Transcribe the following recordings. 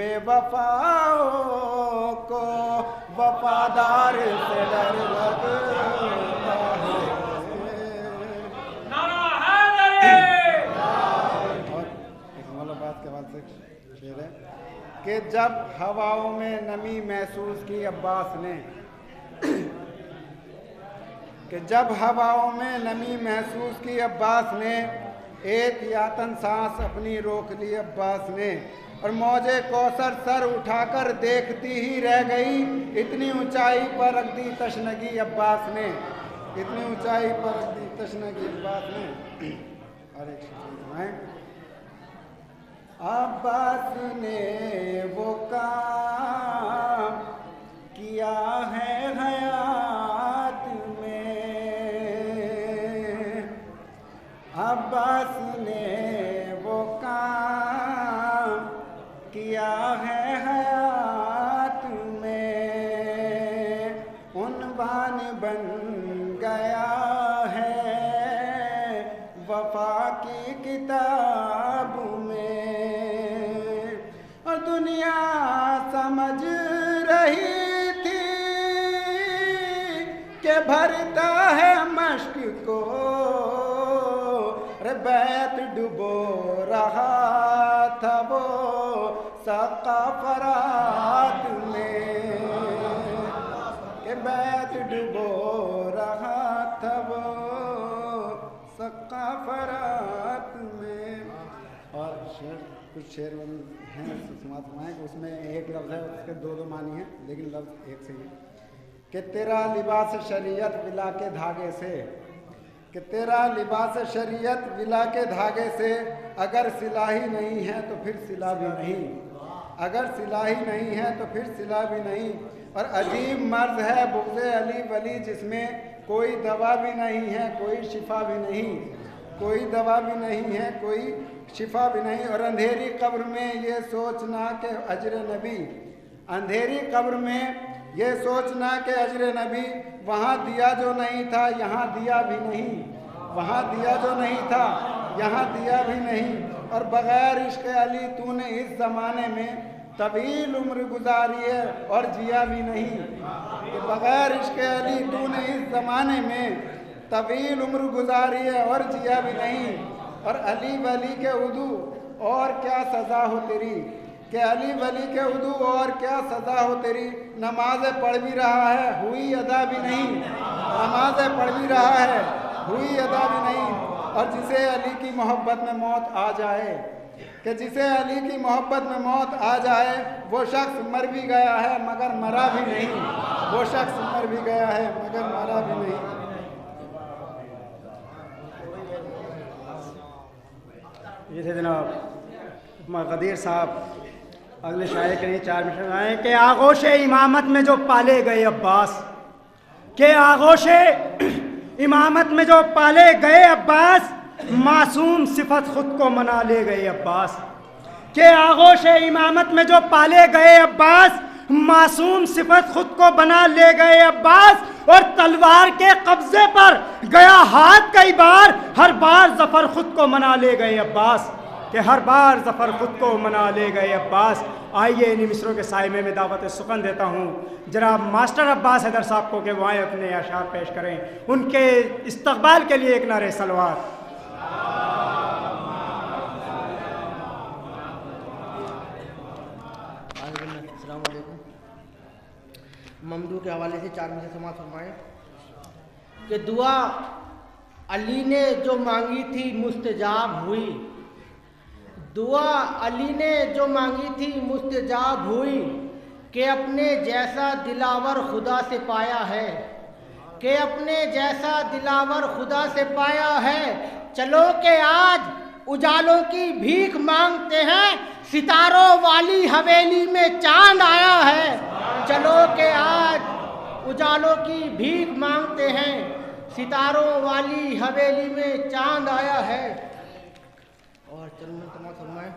बेवफाओं को वफादार से डर लगता है। और एक मौला बात के बाद से शेर है कि जब हवाओं में नमी महसूस की अब्बास ने, कि जब हवाओं में नमी महसूस की अब्बास ने, एक यातन सांस अपनी रोक ली अब्बास ने, और मौजे कौसर सर उठाकर देखती ही रह गई, इतनी ऊंचाई पर रख दी तशनगी अब्बास ने, इतनी ऊंचाई पर रख दी तशनगी अब्बास ने। और एक शेर अब्बास ने वो काम किया है हयात में, अब्बास ने वो काम किया है हयात में, उन्वान बन गया है वफा की किताब में, और दुनिया समझ रही थी कि भरता है मश्क को, रे बैत डुबो रहा था वो सकाफरात में, कि बैत डुबो रहा था वो सकाफरात में। और शेर कुछ शेर हैं सुनाए कि उसमें एक लफ्ज़ है, उसके दो मानी है, लेकिन लफ्ज़ एक से ही है कि तेरा लिबास शरीयत विला के धागे से, कि तेरा लिबास शरीयत विला के धागे से, अगर सिला ही नहीं है तो फिर सिला भी नहीं, अगर सिला ही नहीं है तो फिर सिला भी नहीं। और अजीब मर्ज है बुग़्ज़े अली वली जिसमें कोई दवा भी नहीं है कोई शिफा भी नहीं, कोई दवा भी नहीं है कोई शिफा भी नहीं। और अंधेरी कब्र में ये सोचना कि अजर नबी, अंधेरी कब्र में ये सोचना कि अजर नबी, वहाँ दिया जो नहीं था यहाँ दिया भी नहीं, वहाँ दिया जो नहीं था यहाँ दिया भी नहीं। और बग़ैर इश्क़ अली तूने इस ज़माने में तवील उम्र गुजारी है और जिया भी नहीं, कि बग़ैर इश्क़ अली तूने इस ज़माने में तवील उम्र गुजारी है और जिया भी नहीं। और अली वली के उदू और क्या सज़ा हो तेरी, कि अली वली के उदू और क्या सज़ा हो तेरी, नमाज़ें पढ़ भी रहा है हुई अदा भी नहीं, नमाज़ें पढ़ भी रहा है हुई अदा भी नहीं। और जिसे अली की मोहब्बत में मौत आ जाए, कि जिसे अली की मोहब्बत में मौत आ जाए, वो शख्स मर भी गया है मगर मरा भी नहीं, वो शख्स मर भी गया है मगर मरा भी नहीं। ये थे जनाब कदीर साहब। अगले शायर के लिए 4 मिनट आए कि आगोश इमामत में जो पाले गए अब्बास, के आगोश इमामत में जो पाले गए अब्बास, मासूम सिफत खुद को मना ले गए अब्बास, के आगोश इमामत में जो पाले गए अब्बास, मासूम सिफत खुद को बना ले गए अब्बास। और तलवार के कब्जे पर गया हाथ कई बार, हर बार जफर खुद को मना ले गए अब्बास, कि हर बार जफर खुद को मना ले गए अब्बास। आइए इन्हीं मिसरों के साइमे में दावत सुखन देता हूँ जनाब मास्टर अब्बास हैदर साहब को कि वहाँ अपने अशार पेश करें, उनके इस्तकबाल के लिए एक नारे सलवार। ममदू के हवाले से 4 मिनट समाज फरमाएं कि दुआ अली ने जो मांगी थी मुस्तजाब हुई, दुआ अली ने जो मांगी थी मुस्तजाब हुई, कि अपने जैसा दिलावर खुदा से पाया है, कि अपने जैसा दिलावर खुदा से पाया है। चलो के आज उजालों की भीख मांगते हैं, सितारों वाली हवेली में चांद आया है। चलो के आज उजालों की भीख मांगते हैं, सितारों वाली हवेली में चांद आया है। और चलो फरमाएं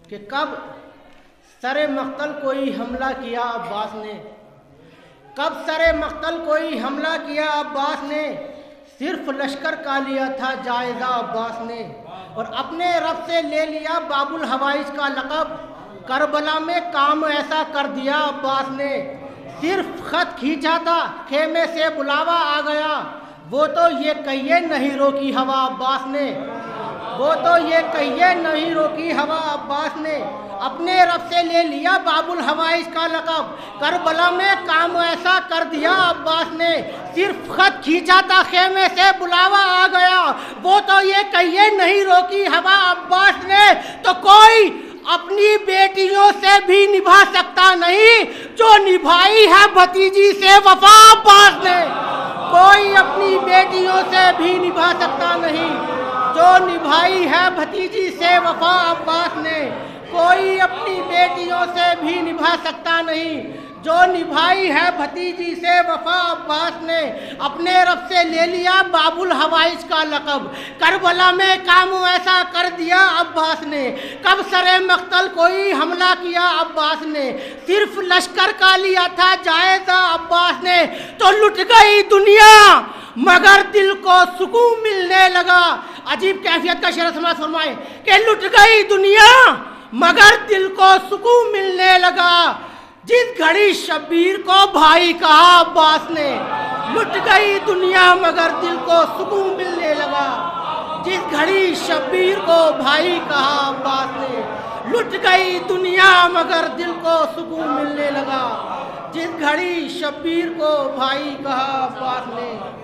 कि कब सरे मख्तल कोई हमला किया अब्बास ने, कब सरे मख्तल कोई हमला किया अब्बास ने, सिर्फ लश्कर का लिया था जायज़ा अब्बास ने, और अपने रब से ले लिया बाबुल हवाइज का लक़ब। करबला में काम ऐसा कर दिया अब्बास ने, सिर्फ खत खींचा था खेमे से बुलावा आ गया, वो तो ये कहिए नहीं रोकी हवा अब्बास ने, वो तो ये कहिए नहीं रोकी हवा अब्बास ने, अपने रब से ले लिया बाबुल हवाइज का लक़ब, करबला में काम ऐसा कर दिया अब्बास ने, सिर्फ खत खींचा था खेमे से बुलावा आ गया, वो तो ये कहिए नहीं रोकी हवा अब्बास ने, तो कोई अपनी बेटियों से भी निभा सकता नहीं जो निभाई है भतीजी से वफा अब्बास ने, कोई अपनी बेटियों से भी निभा सकता नहीं जो निभाई है भतीजी से वफा अब्बास ने, कोई अपनी बेटियों से भी निभा सकता नहीं जो निभाई है भतीजी से वफा अब्बास ने, अपने रब से ले लिया बाबुल हवाइज का लक़ब, करबला में काम ऐसा कर दिया अब्बास ने, कब सरे मख्तल कोई हमला किया अब्बास ने, सिर्फ लश्कर का लिया था जायजा अब्बास ने, तो लुट गई दुनिया मगर दिल को सुकून मिलने लगा। अजीब कैफियत का शेर समाज फरमाए कि लुट गई दुनिया मगर दिल को सुकून मिलने लगा, जिस घड़ी शब्बीर को भाई कहा अब्बास ने, लुट गई दुनिया मगर दिल को सुकून मिलने लगा, जिस घड़ी शब्बीर को भाई कहा अब्बास ने, लुट गई दुनिया मगर दिल को सुकून मिलने लगा, जिस घड़ी शब्बीर को भाई कहा अब्बास ने।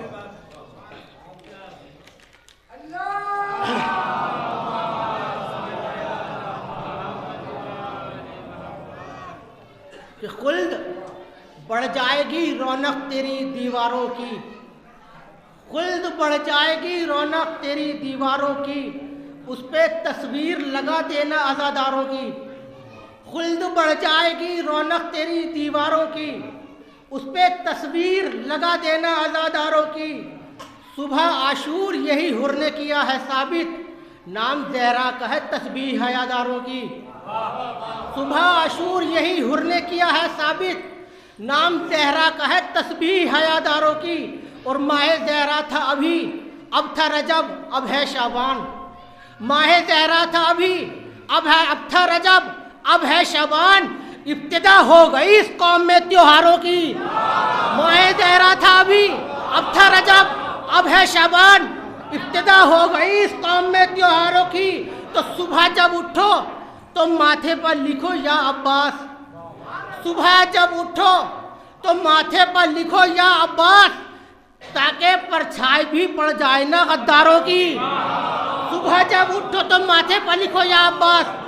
कि खुल्द बढ़ जाएगी रौनक तेरी दीवारों की, खुल्द बढ़ जाएगी रौनक तेरी दीवारों की, उस पे तस्वीर लगा देना आज़ादारों की, खुल्द बढ़ जाएगी रौनक तेरी दीवारों की, उस पे तस्वीर लगा देना आज़ादारों की, सुबह आशूर यही हुर ने किया है साबित, नाम ज़हरा का है तस्बीह हयादारों की, सुबह आशूर यही हुर ने किया है साबित, नाम ज़हरा का है तस्बीह हयादारों की, और माह ज़हरा था अभी अब था रजब अब है शाबान, माह ज़हरा था अभी अब था रजब अब है शाबान, इब्तिदा हो गई इस कौम में त्योहारों की, माह ज़हरा था अभी अब था रजब अब है शाबान, इब्तिदा हो गई इस कौम में त्योहारों की, तो सुबह जब उठो तो माथे पर लिखो या अब्बास, सुबह जब उठो तो माथे पर लिखो या अब्बास, ताकि परछाई भी पड़ जाए ना गद्दारों की, सुबह जब उठो तो माथे पर लिखो या अब्बास,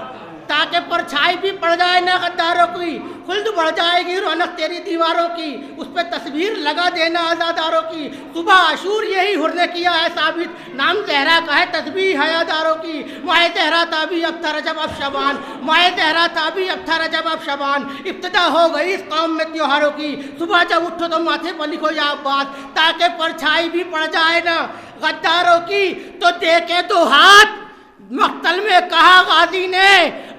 ताकि परछाई भी पड़ जाए ना गद्दारों की, खुल्द बढ़ जाएगी रौनक तेरी दीवारों की, उस पर तस्वीर लगा देना आज़ादारों की, सुबह आशूर यही हुर ने किया है साबित, नाम ज़हरा का है तस्बीह हयादारों की, माह ज़हरा था अभी अब था रजब अब शबान, माह ज़हरा था अभी अब था रजब अब शबान, इब्तिदा हो गई इस कौम में त्योहारों की, सुबह जब उठो तो माथे पर लिखो या अब्बास, ताकि परछाई भी पड़ जाए ना गद्दारों की, तो देखे तो हाथ मक्तल में कहा गाजी ने,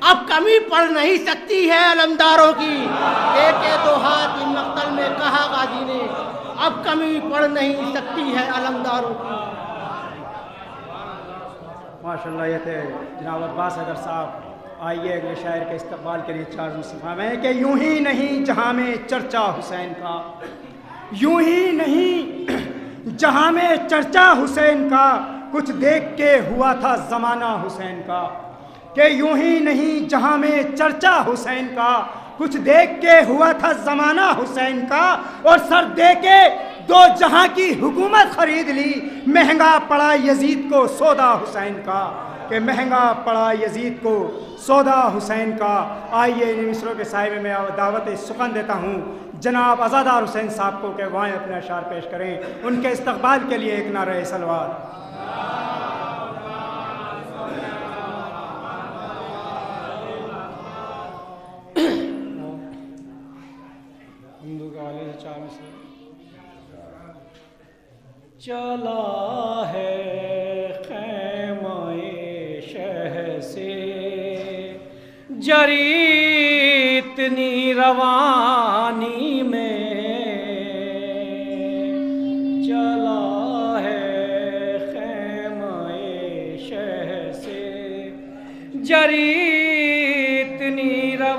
अब कमी पड़ नहीं सकती है अलमदारों की, देखे तो हाथ मक्तल में कहा गाजी ने, अब कमी पड़ नहीं सकती है अलमदारों की। माशाल्लाह, ये थे जनाब अब्बास हैदर साहब। आइए अगले शायर के इस्तकबाल के लिए चार मुस्तफा में कि यूं ही नहीं जहाँ में चर्चा हुसैन का, यूं ही नहीं जहाँ में चर्चा हुसैन का, कुछ देख के हुआ था ज़माना हुसैन का, कि यूं ही नहीं जहाँ में चर्चा हुसैन का, कुछ देख के हुआ था ज़माना हुसैन का, और सर दे के दो जहाँ की हुकूमत खरीद ली, महंगा पड़ा यजीद को सौदा हुसैन का, कि महंगा पड़ा यजीद को सौदा हुसैन का। आइए इन मिसरों के साहिब में दावत सुखन देता हूँ जनाब अज़ादार हुसैन साहब को, कि वहाँ अपने अशार पेश करें, उनके इस्तकबाल के लिए एक नारे सलवात। चला है खैमाए शह से जरी इतनी रवानी में, चला है खैमाए शह से जरी इतनी रवानी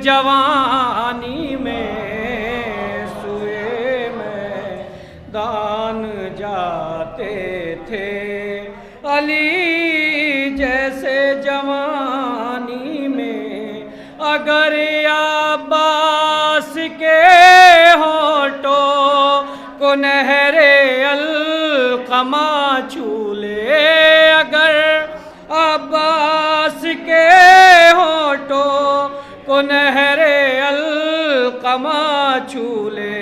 जवानी में सुए में दान जाते थे। अली जैसे जवानी में अगर अब्बास के होठों को नहरे अलकमा छूले, अगर अब्बास के होठों को नहरे अलकमा छूले,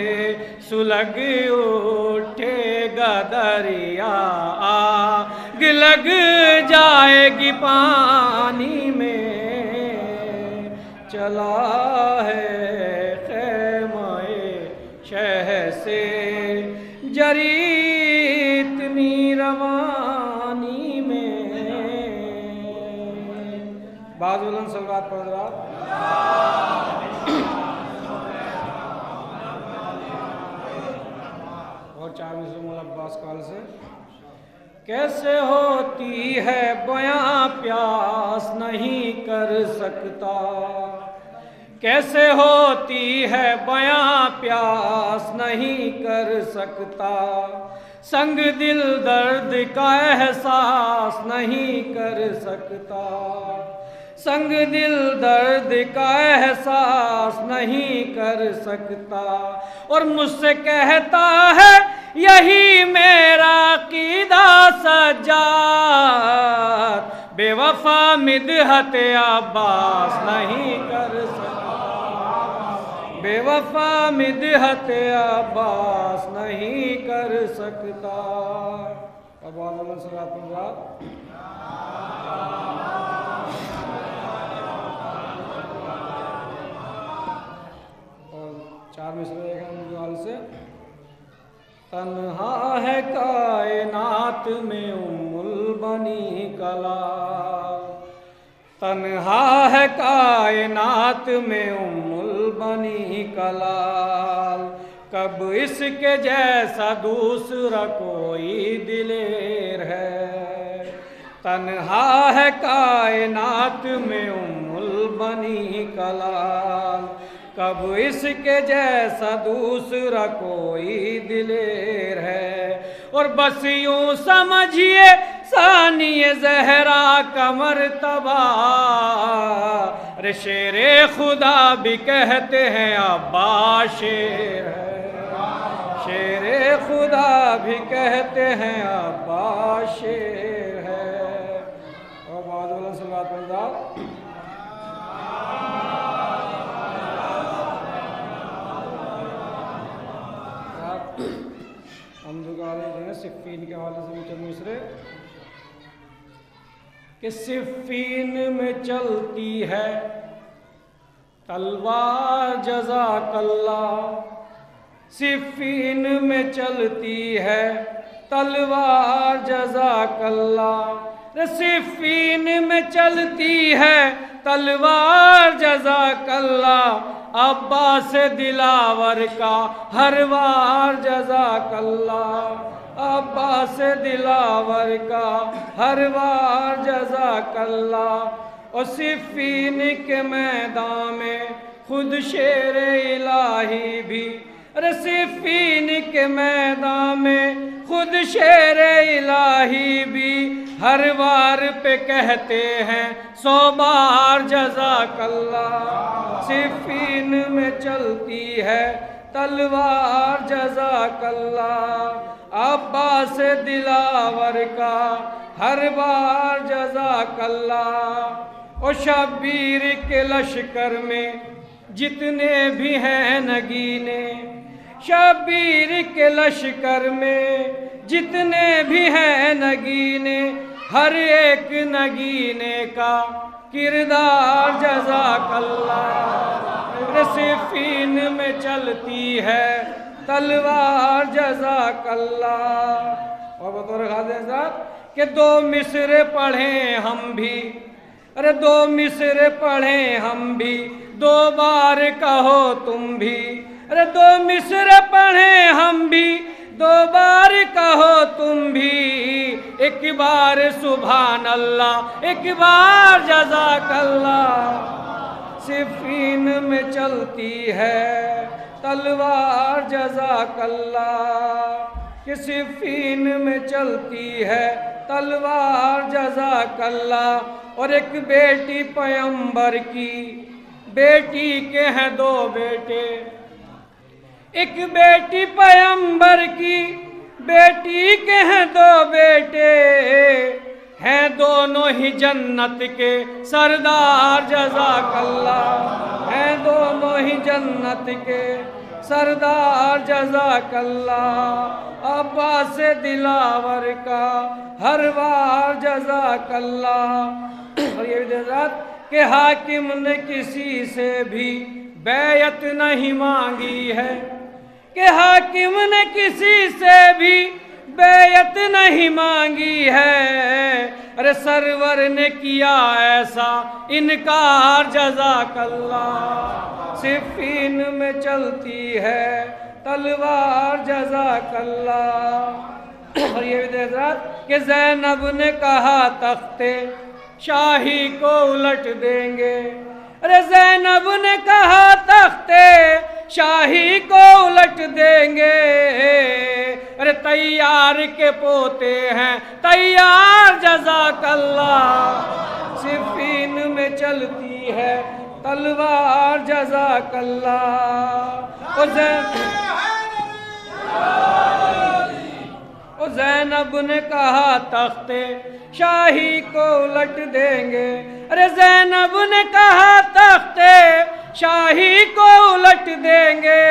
सुलग उठेगा दरिया आग लग जाएगी पानी में। चला है ख़ैमाए शह से जरी इतनी रवानी में। बाजुलन सलवात पढ़ रहा और 4 मिसरे मौला अब्बास काल से। कैसे होती है बयां प्यास नहीं कर सकता, कैसे होती है बयां प्यास नहीं कर सकता, संग दिल दर्द का एहसास नहीं कर सकता, संग दिल दर्द का एहसास नहीं कर सकता। और मुझसे कहता है यही मेरा क़ीदा सज्जाद, बेवफा मिदहत अब्बास नहीं कर सकता, बेवफा मिदहत अब्बास नहीं कर सकता। अब और 4 मिसरे से। तन्हा है कायनात में उम्मुल बनी कलाल, तन्हा है कायनात में उम्मुल बनी कलाल, कब इसके जैसा दूसरा कोई दिलेर है। तन्हा है कायनात में उम्मुल बनी कलाल, कब इसके जैसा दूसरा कोई दिलेर है। और बस यूं समझिए सानिए ज़हरा का मर्तबा, अरे शेरे खुदा भी कहते हैं अब्बास शेर है, शेरे खुदा भी कहते हैं अब्बास शेर है। और बाजुल सल्लल्लाहु अलैहि वसल्लम सिफ़ीन के हवाले से चंद मिसरे कि सिफ़ीन में चलती है तलवार जज़ाकल्लाह, सिफ़ीन में चलती है तलवार जज़ाकल्लाह, सिफ़ीन में चलती है तलवार जज़ाकल्लाह, अब्बास दिलावर का हर वार जज़ाकल्लाह, अब्बास दिलावर का हर वार जज़ाकल्लाह। और सिफ़ीन के मैदान में खुद शेर इलाही भी, अरे सिफ़ीन के मैदान में खुद शेर इलाही भी हर वार पे कहते हैं 100 बार जज़ाकल्लाह। सिफ़ीन में चलती है तलवार जज़ाकल्लाह, अब्बास दिलावर का हर बार जज़ाकल्लाह। और शब्बीर के लश्कर में जितने भी हैं नगीने, शब्बीर के लश्कर में जितने भी हैं नगीने, हर एक नगीने का किरदार जज़ाकल्लाह। सिफ़ीन में चलती है तलवार जज़ाकल्लाह। और बतौर खाज़ साहब कि 2 मिसरे पढ़ें हम भी, अरे 2 मिसरे पढ़ें हम भी, 2 बार कहो तुम भी, अरे 2 मिसरे पढ़ें हम भी, 2 बार कहो तुम भी। एक बार सुभान अल्लाह, एक बार जज़ाकल्लाह। सिफीन में चलती है तलवार जज़ाकल्ला, कि सिफीन में चलती है तलवार जज़ाकल्ला। और एक बेटी पैगंबर की, बेटी के हैं दो बेटे, एक बेटी पैगंबर की, बेटी के हैं दो बेटे, हैं दोनों ही जन्नत के सरदार जज़ाकल्ला, हैं दोनों ही जन्नत के सरदार जज़ाकल्ला। अब्बास दिलावर का हर बार जज़ाकल्ला। और ये भी कि हाकिम ने किसी से भी बैयत नहीं मांगी है, कि हाकिम ने किसी से भी बैयत नहीं मांगी है। अरे सरवर ने किया ऐसा इनकार जज़ाकल्ला, सिफीन में चलती है तलवार जज़ाकल्ला। और ये भी कि ज़ैनब ने कहा तख्ते शाही को उलट देंगे, अरे ज़ैनब ने कहा तख्ते शाही को उलट देंगे। अरे तैयार के पोते हैं तैयार जज़ाकल्ला, सिफीन में चलती है तलवार जज़ाकल्ला। ज़ैनब ने कहा तख्ते शाही को उलट देंगे, अरे ज़ैनब ने कहा तख्ते शाही को उलट देंगे।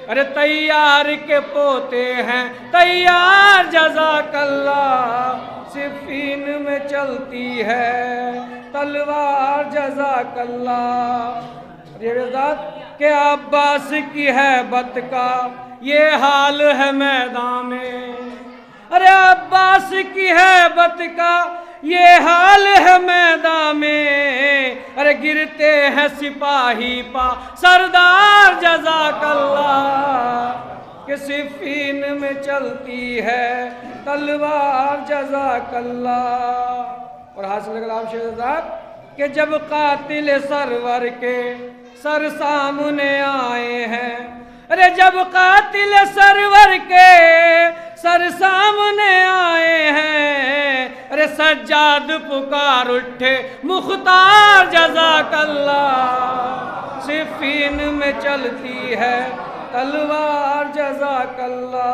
अरे तैयार के पोते हैं तैयार जज़ाकल्ला, सिफीन में चलती है तलवार जज़ाकल्ला। ये के अब्बास की है बत का ये हाल है मैदान में, अरे अब्बास की है बत का ये हाल है मैदान में। अरे गिरते हैं सिपाही पा सरदार जज़ाकल्ला, कि सिफीन में चलती है तलवार जज़ाकल्ला। और हासिल कलाम शेहज़ाद कि जब कातिल सरवर के सर सामने आए हैं, अरे जब कातिल सरवर के सर सामने आए हैं। अरे सज्जाद पुकार उठे मुख्तार जज़ाकल्ला, सिफीन में चलती है तलवार जज़ाकल्ला।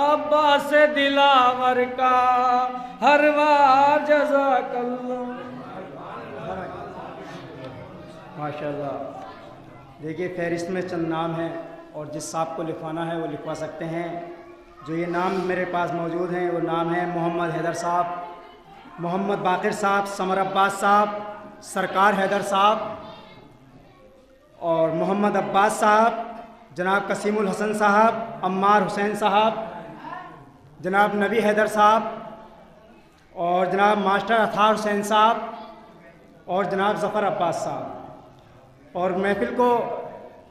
अब्बास दिलावर का हर बार जज़ाकल्ला। माशाल्लाह। देखिए फहरिस्त में चंद नाम हैं और जिस साहब को लिखवाना है वो लिखवा सकते हैं। जो ये नाम मेरे पास मौजूद हैं वो नाम है मोहम्मद हैदर साहब, मोहम्मद बाक़िर साहब, समर अब्बास साहब, सरकार हैदर साहब और मोहम्मद अब्बास साहब, जनाब कसीमुल हसन साहब, अम्मार हुसैन साहब, जनाब नबी हैदर साहब और जनाब मास्टर अथार हुसैन साहब और जनाब ज़फ़र अब्बास साहब। और महफ़िल को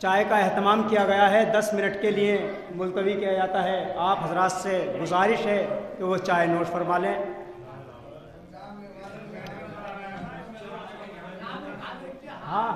चाय का अहतमाम किया गया है, 10 मिनट के लिए मुलतवी किया जाता है। आप हजरात से गुजारिश है कि वो चाय नोट फरमा लें। हाँ